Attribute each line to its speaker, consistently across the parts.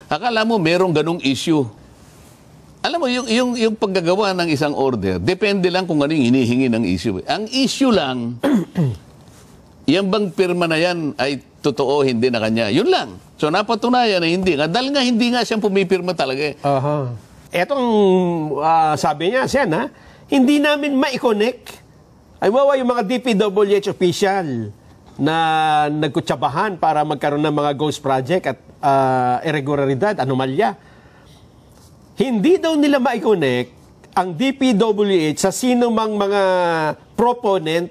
Speaker 1: Akala mo merong ganong issue. Alam mo, yung paggagawa ng isang order, depende lang kung ano yung hinihingi ng issue. Ang issue lang, yan bang pirma na yan ay totoo, hindi na kanya. Yun lang. So napatunayan na hindi nga. Dahil nga hindi nga siyang pumipirma talaga.
Speaker 2: Etong sabi niya, Sen, hindi namin ma-connect. Ay wawa yung mga DPWH official na nagkutsabahan para magkaroon ng mga ghost project at irregularidad, anomalya. Hindi daw nila ma-connect ang DPWH sa sino mang mga proponent,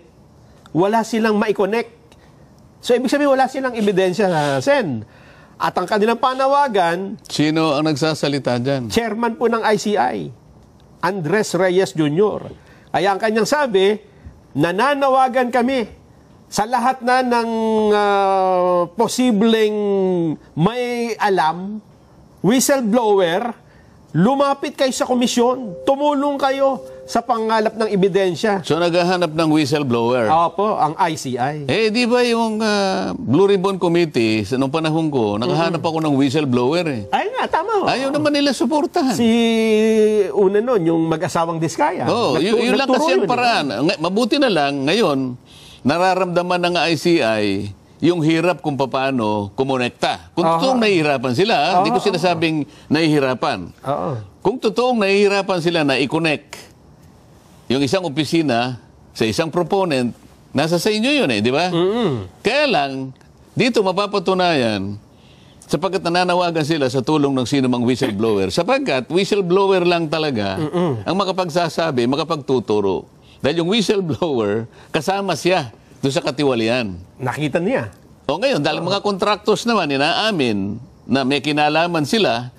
Speaker 2: wala silang ma-connect. So, ibig sabihin, wala silang ebidensya, Sen. At ang kanilang panawagan...
Speaker 1: Sino ang nagsasalita dyan?
Speaker 2: Chairman po ng ICI, Andres Reyes Jr. Kaya ang kanyang sabi, nananawagan kami sa lahat na ng posibleng may alam, whistleblower, lumapit kayo sa komisyon, tumulong kayo sa pangalap ng ebidensya.
Speaker 1: So naghahanap ng whistleblower?
Speaker 2: Opo, ang ICI.
Speaker 1: Di ba yung Blue Ribbon Committee, sa nung panahon ko, nakahanap ako ng whistleblower
Speaker 2: Ay nga, tama.
Speaker 1: Ayaw naman nila suportahan.
Speaker 2: Si una nun, yung mag-asawang Diskaya.
Speaker 1: Yun lang kasi ang paraan. Mabuti na lang, ngayon, nararamdaman ng ICI yung hirap kung paano kumonekta. Kung totoong nahihirapan sila, hindi ko sinasabing nahihirapan. Kung totoong nahihirapan sila na i-connect yung isang opisina sa isang proponent, nasa sa inyo yun di ba? Kaya lang, dito mapapatunayan, sapagkat nananawagan sila sa tulong ng sino mang whistleblower, sapagkat whistleblower lang talaga ang makapagsasabi, makapagtuturo. Dahil yung whistleblower, kasama siya doon sa katiwalian.
Speaker 2: Nakita niya.
Speaker 1: Ngayon, dahil mga contractors naman, inaamin na may kinalaman sila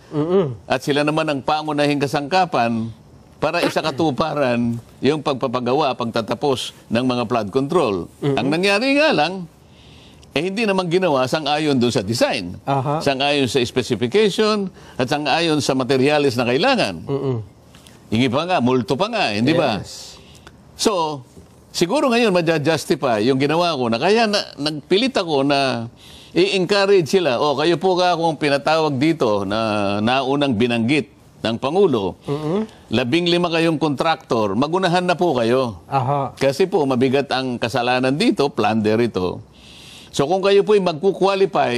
Speaker 1: at sila naman ang pangunahing kasangkapan para isakatuparan yung pagpapagawa, pagtatapos ng mga flood control. Ang nangyari nga lang, hindi naman ginawa sang-ayon doon sa design, sang-ayon sa specification, at sang-ayon sa materials na kailangan. Hingi pa nga, multo pa nga, hindi ba? So, siguro ngayon madja-justify yung ginawa ko na kaya nagpilit ako na i-encourage sila. Kayo po ka akong pinatawag dito na naunang binanggit ng Pangulo. 15 kayong kontraktor, magunahan na po kayo. Kasi po mabigat ang kasalanan dito, plunder ito. So kung kayo po ay magkukwalify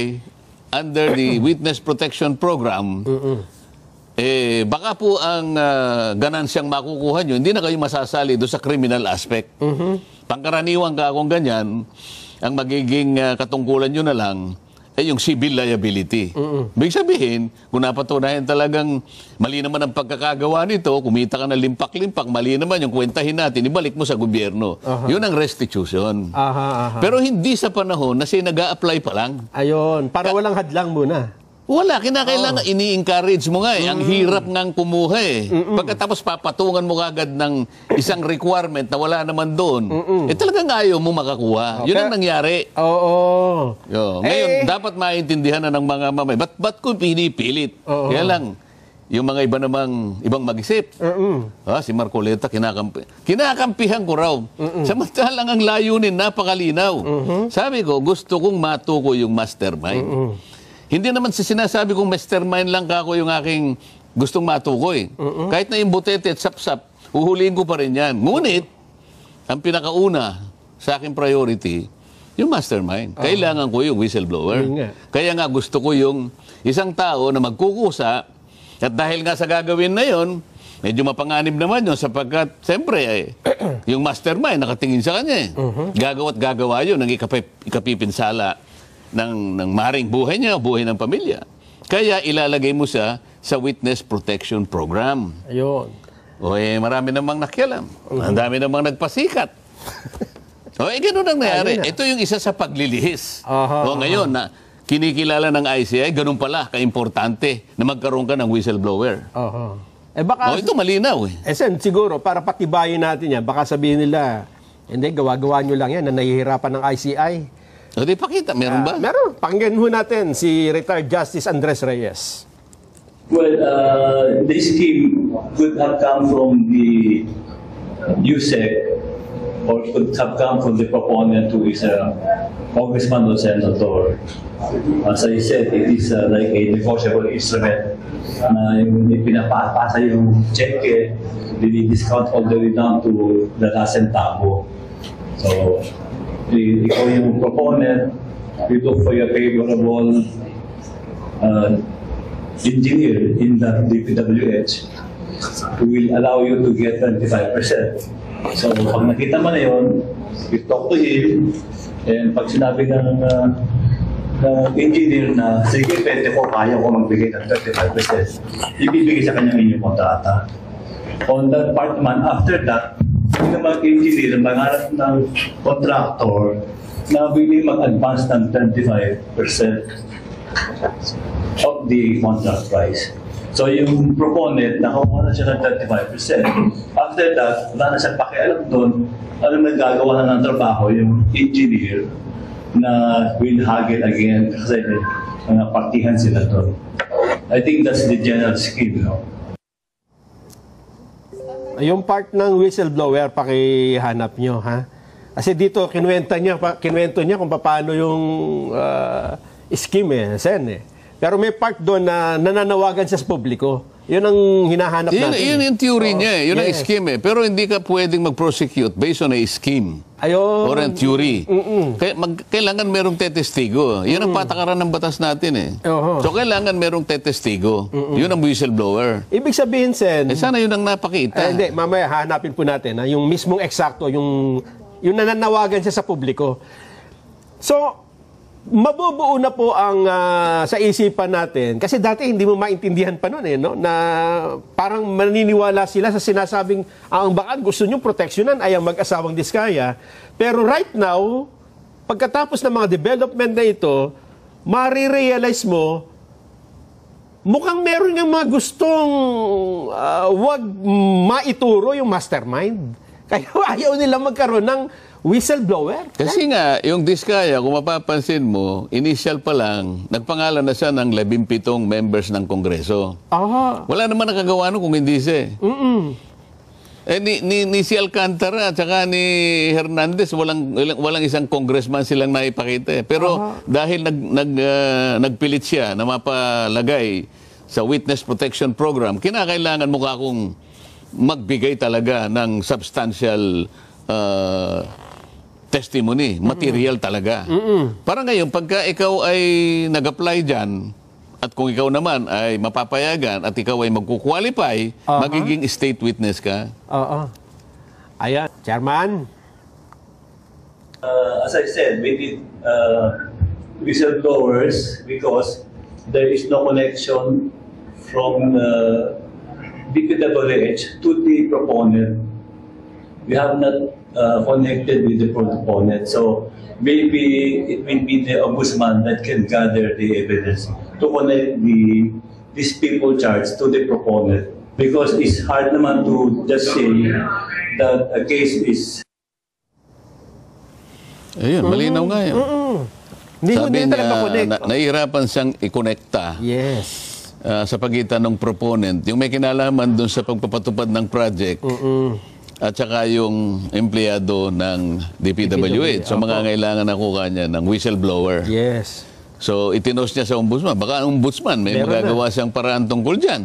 Speaker 1: under the Witness Protection Program, baka po ang ganansyang makukuha nyo, hindi na kayo masasali doon sa criminal aspect. Pangkaraniwan ka akong ganyan, ang magiging katungkulan nyo na lang ay yung civil liability. Ibig sabihin, kung napatunayan talagang mali naman ang pagkakagawa nito, kumita ka na limpak-limpak, mali naman yung kwentahin natin, ibalik mo sa gobyerno. Yun ang restitution. Pero hindi sa panahon na siya nag-a-apply pa lang.
Speaker 2: Ayun, para walang hadlang muna.
Speaker 1: Wala, kinakailangan, ini-encourage mo nga ang hirap ngang kumuha Pagkatapos papatungan mo kagad ng isang requirement na wala naman doon, talagang ayaw mo makakuha. Yun ang nangyari. Ngayon, dapat maintindihan na ng mga mamay, ba't ko pinipilit? Kaya lang, yung mga iba namang ibang mag-isip. Si Marcoleta, kinakampihan ko raw. Samantalang ang layunin, napakalinaw. Sabi ko, gusto kong matuko yung mastermind. Hindi naman sinasabi kong mastermind lang kako yung aking gustong matukoy. Kahit na yung butete at sapsap, uhulihin ko pa rin yan. Ngunit, ang pinakauna sa aking priority, yung mastermind. Kailangan ko yung whistleblower. Kaya nga gusto ko yung isang tao na magkukusa at dahil nga sa gagawin na yon, medyo mapanganib naman yun sapagkat, siyempre, yung mastermind nakatingin sa kanya. Gagawa't gagawa yun ng ikapipinsala ng maring buhay niya, buhay ng pamilya. Kaya ilalagay mo siya sa Witness Protection Program.
Speaker 2: Ayun.
Speaker 1: Marami namang nakialam. Ang dami namang nagpasikat. Ganun ang nangyari. Ito yung isa sa paglilihis. Ngayon, na kinikilala ng ICI, ganun pala, kaimportante na magkaroon ka ng whistleblower.
Speaker 2: Baka,
Speaker 1: ito malinaw
Speaker 2: Sen, siguro, para patibayin natin yan, baka sabihin nila, hindi, gawa-gawa nyo lang yan na nahihirapan ng ICI.
Speaker 1: Di pakita, meron ba?
Speaker 2: Meron. Pakinggan ho natin si retired Justice Andres Reyes.
Speaker 3: Well, this scheme could have come from the USEC or could have come from the proponent who is a congressman or senator. As I said, it is like a negotiable instrument na yung pinapasa yung cheque, discount all the way down to the last centavo. So, ikaw yung proponent, you look for your favorable engineer in the DPWH who will allow you to get 25%. So, pag nakita mo na yun, you talk to him, and pag sinabi ng engineer na, sige, pwede ko, kaya ko magbigay ng 35%, ibibigay sa kanyang inyong kontrata. On that part naman, after that, yung mga engineer, maghanap ng contractor na willing mag-advance ng 25% of the contract price. So yung proponent, nakakuha na siya ng 35%. After that, wala na siyang pakialam doon, ano magagawa na ng trabaho yung engineer na will haggle again kasi mga partihan sila doon. I think that's the general scheme, no?
Speaker 2: Yung part ng whistleblower, pakihanap nyo, ha? Kasi dito, kinuwento niya kung paano yung scheme, Sen, eh. Pero may part doon na nananawagan siya sa publiko. Yun ang hinahanap natin.
Speaker 1: Yun yung theory niya eh. Yun ang scheme eh. Pero hindi ka pwedeng mag-prosecute based on a scheme.
Speaker 2: Ayun.
Speaker 1: Or a theory. Kailangan merong tetestigo. Yun ang patakaran ng batas natin eh. So kailangan merong tetestigo. Yun ang whistleblower.
Speaker 2: Ibig sabihin, Sen...
Speaker 1: sana yun ang napakita.
Speaker 2: Hindi, mamaya hanapin po natin. Yung mismong eksakto, yung nananawagan siya sa publiko. So, mabubuo na po ang sa isipan natin. Kasi dati hindi mo maintindihan pa noon no? Na parang maniniwala sila sa sinasabing ang baka gusto nyo proteksyonan ay ang mag-asawang Diskaya. Pero right now, pagkatapos ng mga development na ito, marirealize mo, mukhang meron ng mga gustong wag maituro yung mastermind. Kaya ayaw nila magkaroon ng whistleblower.
Speaker 1: Kasi nga, yung Diskaya, kung mapapansin mo, initial pa lang, nagpangalan na siya ng 17 members ng Kongreso.
Speaker 2: Aha.
Speaker 1: Wala naman nakagawa nun kung hindi siya. Ni si Alcantara at saka ni Hernandez, walang isang congressman silang naipakita. Pero dahil nagpilit siya na mapalagay sa Witness Protection Program, kinakailangan mo akong magbigay talaga ng substantial testimony, material talaga. Parang ngayon, pagka ikaw ay nag-apply dyan, at kung ikaw naman ay mapapayagan at ikaw ay magkukwalify, magiging state witness ka.
Speaker 2: Ayan, Chairman.
Speaker 3: As I said, we need whistleblowers because there is no connection from DPWH to the proponent. We have not connected with the proponent. So maybe it will be the ombudsman that can gather the evidence to connect these people charged to the proponent. Because it's hard naman to just say that a case is...
Speaker 1: Ayun, malinaw nga yun. Sabi niya, nahihirapan siyang i-connecta.
Speaker 2: Yes.
Speaker 1: Sa pagitan ng proponent. Yung may kinalaman dun sa pagpapatupad ng project. At saka yung empleyado ng DPWH. So, mangangailangan na kuha niya ng whistleblower.
Speaker 2: Yes.
Speaker 1: So, itinos niya sa ombudsman. Baka ang ombudsman, may magagawa siyang paraan tungkol dyan.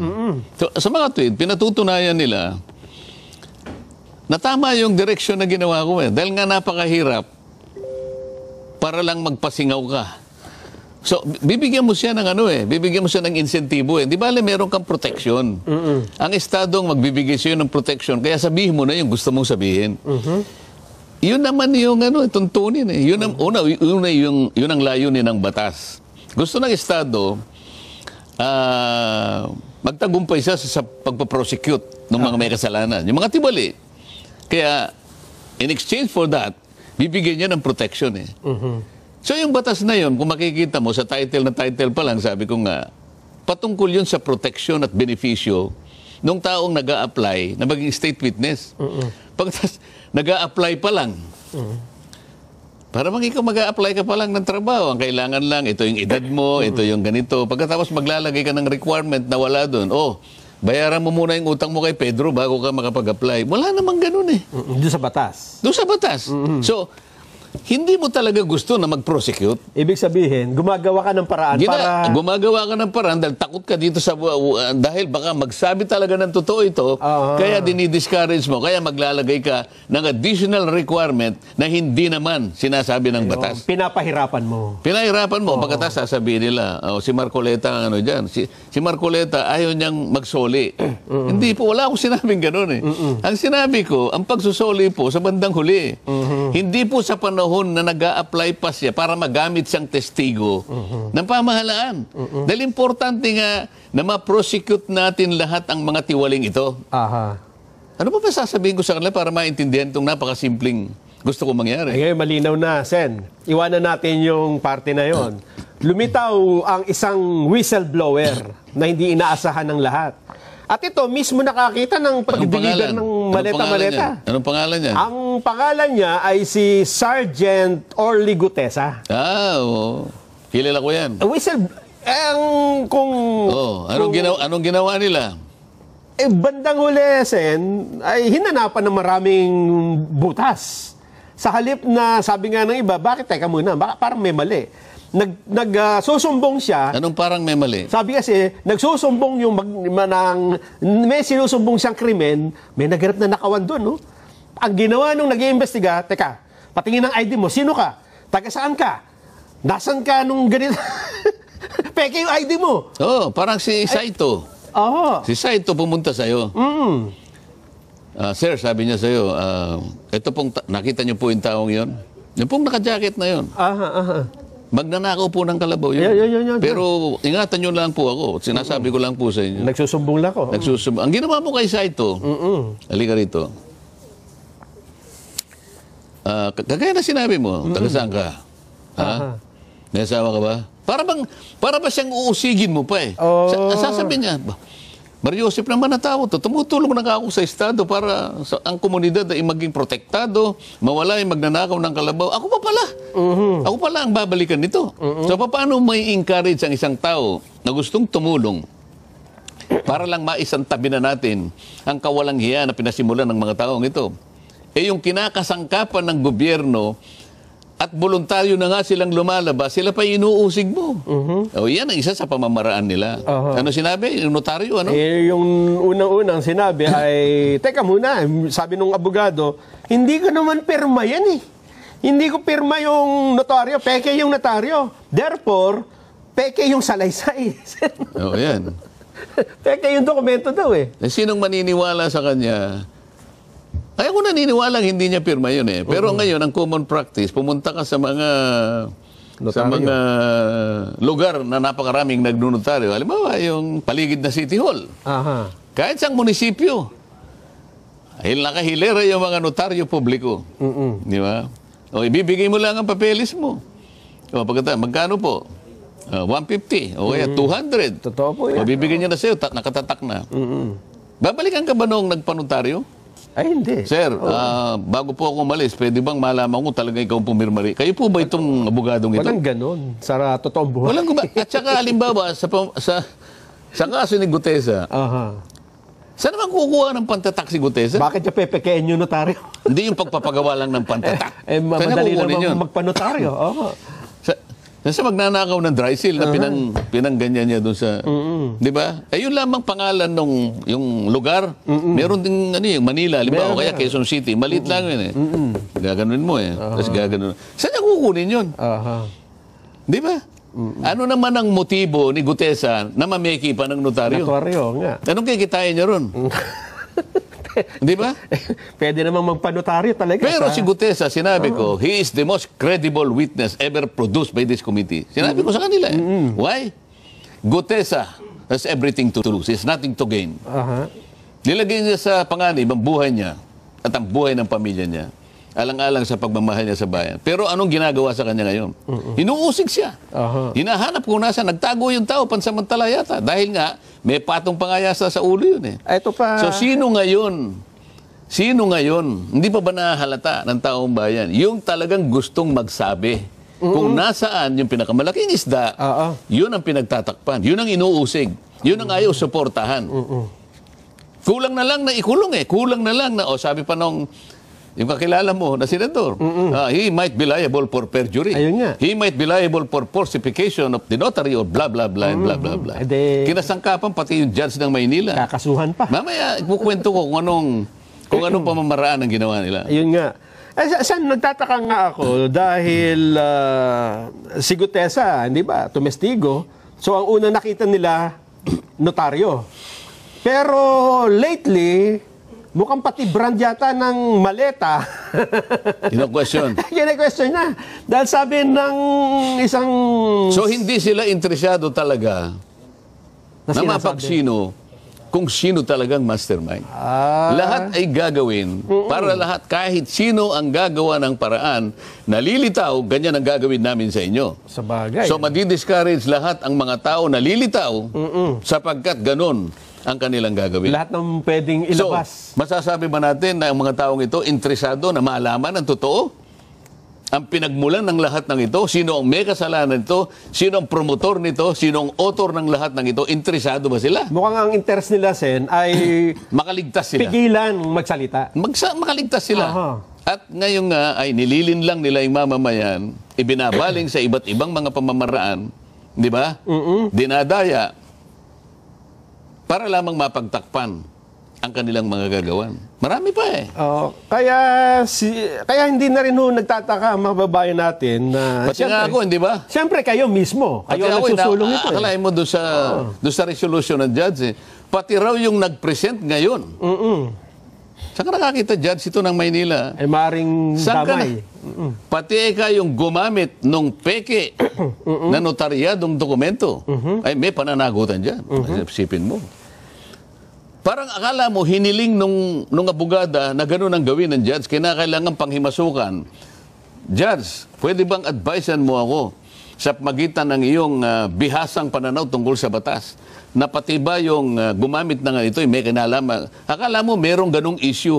Speaker 1: So, sa mga tweet, pinatutunayan nila na tama yung direksyon na ginawa ko eh. Dahil nga napakahirap para lang magpasingaw ka. So, bibigyan mo siya ng bibigyan mo siya ng insentibo eh. Di ba, meron kang protection. Ang estado ang magbibigay sa'yo ng protection, kaya sabihin mo na yung gusto mong sabihin. Yun naman yung tuntunin eh. Yun ang, yun ang layunin ng batas. Gusto ng estado, magtagumpay siya sa pagpaprosecute ng mga may kasalanan. Yung mga tibali. Kaya, in exchange for that, bibigyan niya ng protection eh. So yung batas na yun, kung makikita mo sa title pa lang, sabi ko nga, patungkol yun sa protection at benepisyo nung taong nag-a-apply na maging state witness. Pagkas nag-a-apply pa lang, para bang ikaw mag-a-apply ka pa lang ng trabaho, ang kailangan lang, ito yung edad mo, ito yung ganito. Pagkatapos maglalagay ka ng requirement na wala doon, bayaran mo muna yung utang mo kay Pedro bago ka makapag-apply. Wala namang ganun eh.
Speaker 2: Doon sa batas.
Speaker 1: Doon sa batas. So, hindi mo talaga gusto na mag-prosecute.
Speaker 2: Ibig sabihin, gumagawa ka ng paraan para...
Speaker 1: Gumagawa ka ng paraan dahil takot ka dito sa... dahil baka magsabi talaga ng totoo ito, kaya dinidiscourage mo, kaya maglalagay ka ng additional requirement na hindi naman sinasabi ng batas.
Speaker 2: Pinapahirapan mo.
Speaker 1: Pinahirapan mo, pagkatapos sasabihin nila, si Marcoleta ang ano dyan, si Marcoleta ayaw niyang magsoli. Hindi po, wala akong sinabing gano'n eh. Ang sinabi ko, ang pagsusoli po sa bandang huli. Hindi po sa panahon na nag-a-apply pa siya para magamit siyang testigo ng pamahalaan. Dahil importante nga na ma-prosecute natin lahat ang mga tiwaling ito.
Speaker 2: Aha.
Speaker 1: Ano pa sasabihin ko sa kanila para maintindihan itong napakasimpleng gusto ko mangyari?
Speaker 2: Ngayon, malinaw na, Sen. Iwanan natin yung parte na yon. Lumitaw ang isang whistleblower na hindi inaasahan ng lahat. At ito, mismo nakakita ng pag-deliver ng maleta-maleta.
Speaker 1: Anong pangalan niya?
Speaker 2: Ang pangalan niya ay si Sergeant Orly Gutesa.
Speaker 1: Oo. Kilala ko yan.
Speaker 2: Kung...
Speaker 1: Anong ginawa nila?
Speaker 2: Bandang huli, Sen, ay hinanapan ng maraming butas. Sa halip na sabi nga ng iba, bakit teka muna, parang may mali. Nagsusumbong siya.
Speaker 1: Anong parang may mali?
Speaker 2: Sabi kasi, nagsusumbong yung may sinusumbong siyang krimen, may naghanap na nakawan doon, no? Ang ginawa nung nag-iimbestiga, teka, patingin ng ID mo, sino ka? Taga saan ka? Nasaan ka nung ganito? Peke yung ID mo.
Speaker 1: Oo, parang si Saito.
Speaker 2: Oo.
Speaker 1: Si Saito pumunta sa'yo. Sir, sabi niya sa'yo, ito pong, nakita niyo po yung taong yon? Yung pong naka-jacket na yon.
Speaker 2: Aha.
Speaker 1: Magnanakaw po ng kalabaw yun.
Speaker 2: Yan.
Speaker 1: Pero ingatan nyo lang po ako. Sinasabi ko lang po sa inyo.
Speaker 2: Nagsusumbong lang ako.
Speaker 1: Ang ginawa mo kay Saito, halika rito. Kagaya na sinabi mo, taga saan ka? Ha? May asawa ka ba? Para ba siyang uusigin mo pa eh? Sasabihin niya, Mariosep naman na tao to. Tumutulong na ako sa Estado para ang komunidad ay maging protektado, mawala yung magnanakaw ng kalabaw. Ako pa pala. Ako pala ang babalikan nito. So, paano may encourage ang isang tao na gustong tumulong para lang maisantabi na natin ang kawalang hiya na pinasimulan ng mga taong ito? Eh, yung kinakasangkapan ng gobyerno at voluntaryo na nga silang lumalabas, sila pa inuusig mo. O yan ang isa sa pamamaraan nila. Ano sinabi? Yung notaryo, ano?
Speaker 2: Yung unang-unang sinabi ay, teka muna, sabi nung abogado, hindi ko naman pirma yan eh. Hindi ko pirma yung notaryo, peke yung notaryo. Therefore, peke yung salaysay.
Speaker 1: O yan.
Speaker 2: Peke yung dokumento daw eh.
Speaker 1: Sinong maniniwala sa kanya? Ay, ako naniniwala hindi niya pirma yun eh. Pero ngayon, ang common practice, pumunta ka sa mga lugar na napakaraming nagnunotaryo. Halimbawa, yung paligid na City Hall.
Speaker 2: Aha.
Speaker 1: Kahit sa munisipyo. Dahil nakahilera yung mga notaryo publiko. Di ba? O, ibibigay mo lang ang papeles mo. O, magkano po? 150. O kaya 200.
Speaker 2: Totoo po yan.
Speaker 1: O, bibigyan niya na sa'yo, nakatatak na. Babalikan ka ba noong nagpanotaryo?
Speaker 2: Ay, hindi.
Speaker 1: Sir, bago po ako umalis, pwede bang malaman ko talaga ikaw pumirma rin? Kayo po ba itong abogadong ito?
Speaker 2: Walang ganun. Sa totoong buhay.
Speaker 1: Walang At saka, halimbawa, sa kaso ni Gutesa, saan naman kukuha ng pantatak si Gutesa?
Speaker 2: Bakit niya pepekein yung notaryo?
Speaker 1: Hindi yung pagpapagawa lang ng pantatak.
Speaker 2: Madali naman magpanotaryo.
Speaker 1: Sa magnanakaw ng dry seal na pinangganyan niya doon sa... Di ba? Yun lamang pangalan nung yung lugar. Meron din yung Manila, halimbawa, kaya Quezon City. Maliit lang yun eh. Gaganunin mo eh. Tapos gaganunin. Saan niya kukunin yun? Di ba? Ano naman ang motibo ni Gutesa na mameki pa ng notaryo?
Speaker 2: Notaryo nga.
Speaker 1: Anong kikitain niya ron? Di ba?
Speaker 2: Pwede namang magpanotaryo talaga.
Speaker 1: Pero si Gutesa, sinabi ko, he is the most credible witness ever produced by this committee. Sinabi ko sa kanila. Why? Gutesa has everything to lose. He has nothing to gain. Nilagay niya sa panganib ang buhay niya at ang buhay ng pamilya niya. Alang-alang sa pagmamahal niya sa bayan. Pero anong ginagawa sa kanya ngayon? Hinuusig siya. Hinahanap kung nasa, nagtago yung tao pansamantala yata. Dahil nga, may patong pangayasa sa ulo yun eh.
Speaker 2: Ito pa.
Speaker 1: So sino ngayon? Hindi pa ba nahalata ng taong bayan? Yung talagang gustong magsabi. Kung nasaan yung pinakamalaking isda, yun ang pinagtatakpan. Yun ang inuusig. Yun ang ayaw suportahan. Kulang na lang na ikulong eh. Kulang na lang na, sabi pa nung, yung kakilala mo na senador, he might be liable for perjury.
Speaker 2: Ayun nga.
Speaker 1: He might be liable for falsification of the notary or blah, blah, blah, and blah, blah, blah. Kinasangkapan pati yung judge ng Maynila.
Speaker 2: Kakasuhan pa.
Speaker 1: Mamaya, ikukwento ko kung anong pamamaraan ang ginawa nila.
Speaker 2: Ayun nga. Saan nagtataka nga ako dahil si Gutesa, hindi ba, tumestigo. So ang una nakita nila, notaryo. Pero lately, mukhang pati brand yata ng maleta.
Speaker 1: Kino-question.
Speaker 2: Kino-question na. Dahil sabi ng isang...
Speaker 1: So hindi sila interesado talaga na
Speaker 2: sinasabi.
Speaker 1: mapagsino kung sino talagang mastermind. Lahat ay gagawin para lahat, kahit sino ang gagawa ng paraan, nalilitaw, ganyan ang gagawin namin sa inyo.
Speaker 2: Sa bagay.
Speaker 1: So madi-discourage lahat ang mga tao nalilitaw sapagkat ganon ang kanilang gagawin.
Speaker 2: Lahat ng pwedeng ilabas.
Speaker 1: So, masasabi ba natin na ang mga taong ito interesado na malaman ang totoo? Ang pinagmulan ng lahat ng ito, sino ang may kasalanan nito, sino ang promotor nito, sino ang author ng lahat ng ito, interesado ba sila?
Speaker 2: Mukhang ang interest nila, Sen, ay
Speaker 1: Makaligtas sila.
Speaker 2: pigilan magsalita.
Speaker 1: Makaligtas sila.
Speaker 2: Aha.
Speaker 1: At ngayon nga ay nililin lang nila yung mamamayan, ibinabaling sa iba't ibang mga pamamaraan, di ba? Dinadaya para lamang mapagtakpan ang kanilang mga gagawan. Marami pa eh.
Speaker 2: Kaya hindi na rin nagtataka ang mga babae natin na...
Speaker 1: Pati nga ako, hindi ba?
Speaker 2: Siyempre kayo mismo. Kayo ang nagsusulong ito.
Speaker 1: Akalain mo doon sa resolution ng judge, pati raw yung nag-present ngayon. Saan ka nakakita, judge, ito ng Maynila?
Speaker 2: Ay maring
Speaker 1: Saan ka
Speaker 2: damay.
Speaker 1: Pati kayong gumamit nung peke na notaryadong dokumento, ay may pananagutan dyan. Isipin mo. Parang akala mo, hiniling nung abogada na gano'n ang gawin ng judge, kinakailangan panghimasukan. Judge, pwede bang advisean mo ako sa magitan ng iyong bihasang pananaw tungkol sa batas, na pati ba yung gumamit na nga ito, may kinalaman. Akala mo merong ganong issue